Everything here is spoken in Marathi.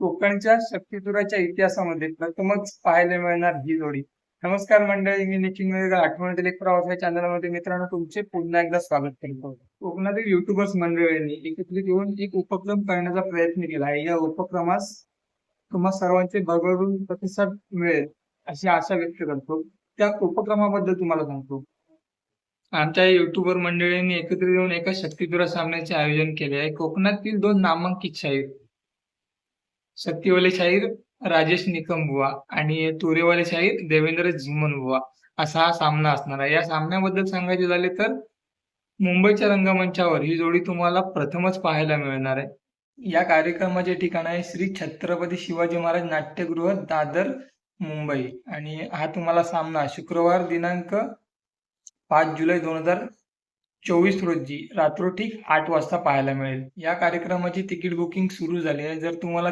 कोकणच्या शक्तिपुराच्या इतिहासामध्ये प्रथमच पाहायला मिळणार ही जोडी. नमस्कार मंडळी, मी निखिल वेगळा आठवणीतील एक प्रवास या चॅनलमध्ये मित्रांनो तुमचे पुन्हा एकदा स्वागत करतो. कोकणातील युट्यूबर्स मंडळींनी एकत्रित येऊन एक उपक्रम करण्याचा प्रयत्न केला आहे. या उपक्रमास तुम्हा सर्वांचे भरभरून प्रतिसाद मिळेल अशी आशा व्यक्त करतो. त्या उपक्रमाबद्दल तुम्हाला सांगतो. आमच्या युट्यूबर मंडळींनी एकत्रित येऊन एका शक्तिपुरा सामन्याचे आयोजन केले आहे. कोकणातील 2 नामांकित शाहीर शक्तीवाले शाहीर राजेश निकमबुवा आणि तुरेवाले शाहीर देवेंद्र झिमनबुवा असा हा सामना असणार आहे. या सामन्याबद्दल सांगायचे झाले तर मुंबईच्या रंगमंचावर ही जोडी तुम्हाला प्रथमच पाहायला मिळणार आहे. या कार्यक्रमाचे ठिकाण आहे श्री छत्रपती शिवाजी महाराज नाट्यगृह, दादर, मुंबई. आणि हा तुम्हाला सामना शुक्रवार दिनांक 5 जुलै 2024 रोजी रात्रोठीक 8 वाजता पाहायला मिळेल. या कार्यक्रमाची तिकीट बुकिंग सुरू झाली आहे. जर तुम्हाला